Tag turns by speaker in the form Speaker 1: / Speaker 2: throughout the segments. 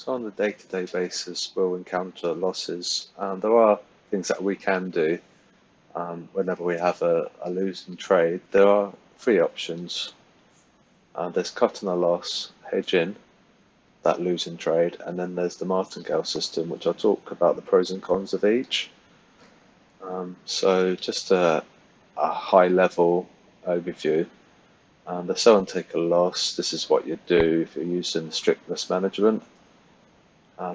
Speaker 1: So on a day-to-day basis, we'll encounter losses. There are things that we can do whenever we have a losing trade. There are three options. There's cut and a loss, hedge in that losing trade, and then there's the Martingale system, which I'll talk about the pros and cons of each. So just a high-level overview. The sell and take a loss. This is what you do if you're using strict risk management.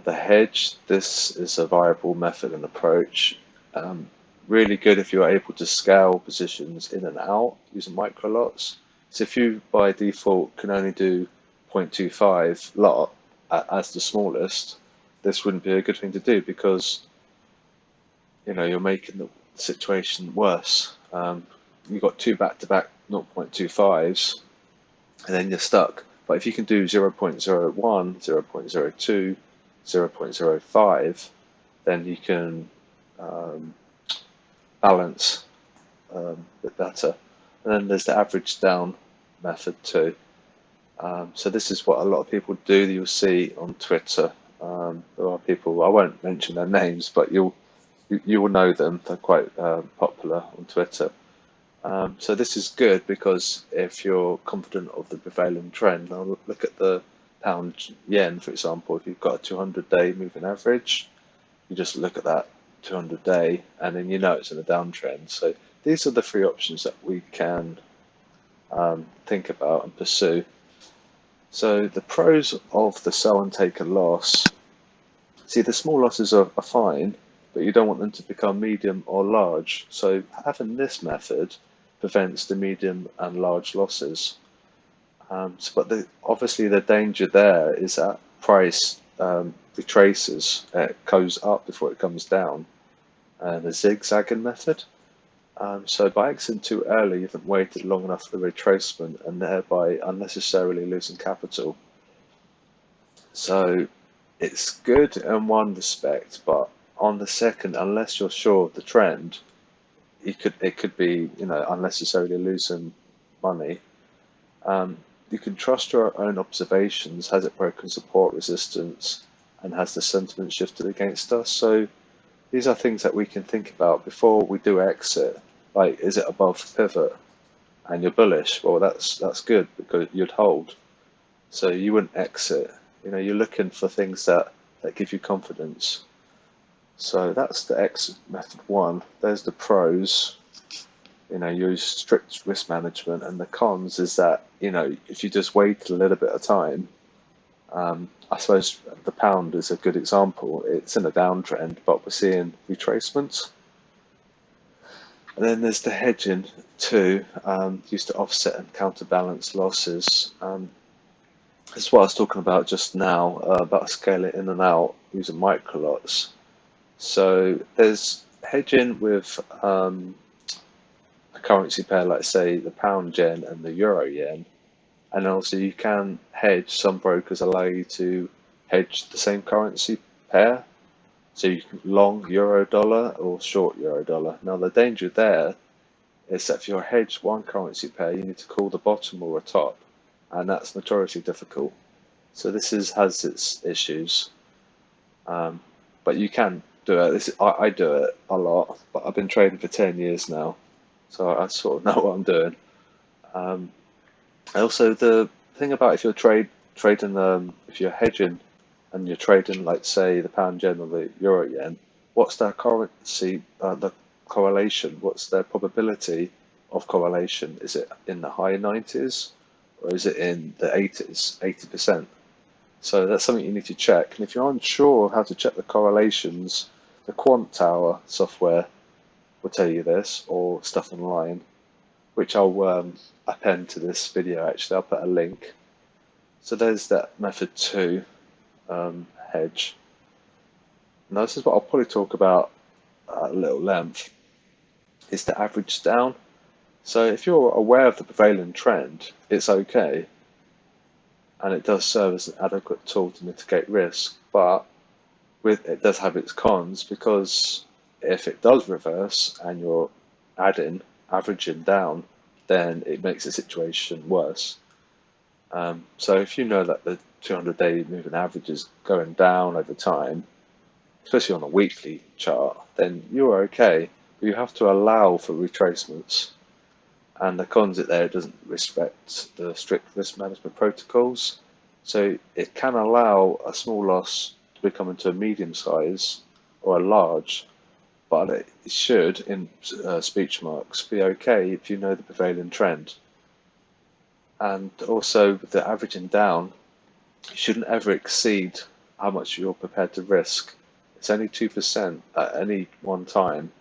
Speaker 1: The hedge, this is a viable method and approach. Really good if you're able to scale positions in and out using micro lots. So if you by default can only do 0.25 lot as the smallest, this wouldn't be a good thing to do because you're making the situation worse. You've got two back-to-back 0.25s, and then you're stuck. But if you can do 0.01, 0.02, 0.05, then you can balance a bit better. And then there's the average down method too. So this is what a lot of people do. You'll see on Twitter. There are people, I won't mention their names, but you will know them. They're quite popular on Twitter. So this is good because if you're confident of the prevailing trend, now look at the pound yen, for example. If you've got a 200-day moving average, you just look at that 200-day and then you know it's in a downtrend. So these are the three options that we can think about and pursue. So the pros of the sell and take a loss. See, the small losses are fine, but you don't want them to become medium or large. So having this method prevents the medium and large losses. But obviously the danger there is that price retraces, it goes up before it comes down, the zigzagging method. So by exiting too early, you haven't waited long enough for the retracement and thereby unnecessarily losing capital. So it's good in one respect, but on the second, unless you're sure of the trend, it could be unnecessarily losing money. You can trust your own observations. Has it broken support resistance, and has the sentiment shifted against us? So these are things that we can think about before we do exit. Like, is it above pivot? And you're bullish. Well, that's good because you'd hold. So you wouldn't exit. You're looking for things that give you confidence. So that's the exit method one. There's the pros. Use strict risk management, and the cons is that if you just wait a little bit of time. I suppose the pound is a good example. It's in a downtrend, but we're seeing retracements. And then there's the hedging too, used to offset and counterbalance losses. This is what I was talking about just now, about scaling in and out using micro lots. So there's hedging with a currency pair, like say the pound yen and the euro yen. And also you can hedge, some brokers allow you to hedge the same currency pair. So you can long euro dollar or short euro dollar. Now the danger there is that if you're hedged one currency pair, you need to call the bottom or a top, and that's notoriously difficult. So this has its issues, but you can do it. I do it a lot, but I've been trading for 10 years now, so I sort of know what I'm doing. Also, the thing about if you're trading, if you're hedging and you're trading, like say the pound yen or the euro yen, what's their currency, the correlation? What's their probability of correlation? Is it in the high 90s or is it in the 80s, 80%? So that's something you need to check. And if you're unsure of how to check the correlations, the Quant Tower software will tell you this, or stuff online, which I'll append to this video. Actually, I'll put a link. So there's that method two, hedge. Now this is what I'll probably talk about at a little length, is the average down. So if you're aware of the prevailing trend, it's okay, and it does serve as an adequate tool to mitigate risk, but it does have its cons, because if it does reverse and you're averaging down, then it makes the situation worse. So if you know that the 200-day moving average is going down over time, especially on a weekly chart, then you're okay. But you have to allow for retracements. And the cons it there, it doesn't respect the strict risk management protocols. So it can allow a small loss to become into a medium size or a large, but it should, in speech marks, be okay if you know the prevailing trend. And also with the averaging down, you shouldn't ever exceed how much you're prepared to risk. It's only 2% at any one time.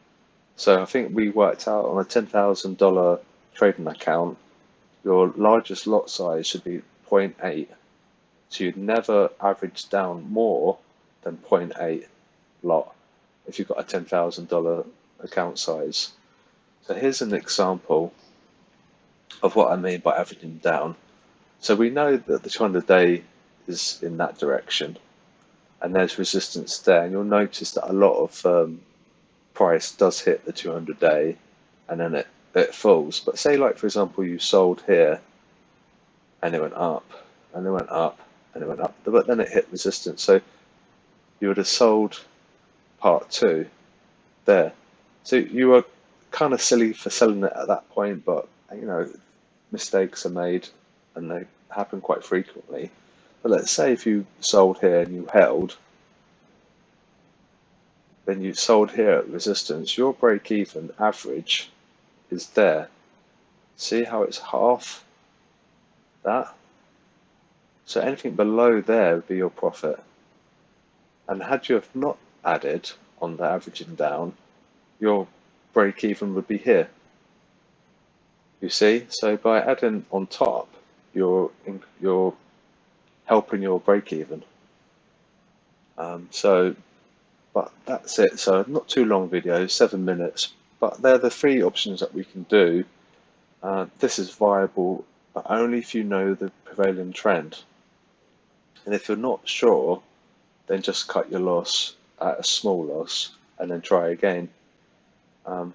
Speaker 1: So I think we worked out on a $10,000 trading account, your largest lot size should be zero point 0.8. So you'd never average down more than 0.8 lot if you've got a $10,000 account size. So here's an example of what I mean by averaging down. So we know that the 200-day is in that direction, and there's resistance there. And you'll notice that a lot of price does hit the 200-day, and then it falls. But say, like for example, you sold here, and it went up, and it went up, and it went up, but then it hit resistance. So you would have sold part two there. So you were kind of silly for selling it at that point, but mistakes are made, and they happen quite frequently. But let's say if you sold here and you held, then you sold here at resistance, your break even average is there. See how it's half that? So anything below there would be your profit. And had you have not added on the averaging down, your break even would be here. You see? So by adding on top, you're helping your break even. But that's it. So not too long video, 7 minutes. But they're the three options that we can do. This is viable, but only if you know the prevailing trend. And if you're not sure, then just cut your loss at a small loss and then try again. And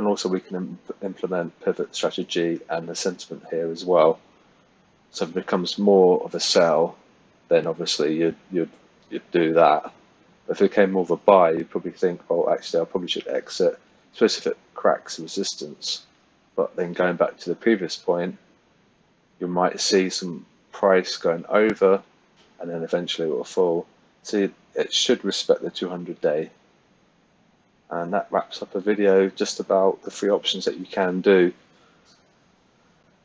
Speaker 1: also we can implement pivot strategy and the sentiment here as well. So if it becomes more of a sell, then obviously you'd do that. If it became more of a buy, you'd probably think, well, actually, I probably should exit, especially if it cracks resistance. But then going back to the previous point, you might see some price going over, and then eventually it will fall. So it should respect the 200-day. And that wraps up a video just about the three options that you can do.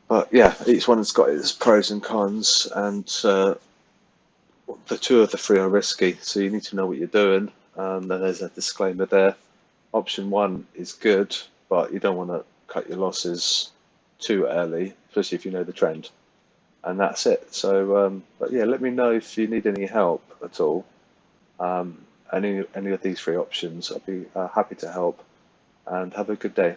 Speaker 1: But yeah, each one has got its pros and cons, and the two of the three are risky, so you need to know what you're doing. And there's a disclaimer there. Option one is good, but you don't want to cut your losses too early, especially if you know the trend. And that's it. So, but yeah, let me know if you need any help at all. Any of these three options, I'll be happy to help. And have a good day.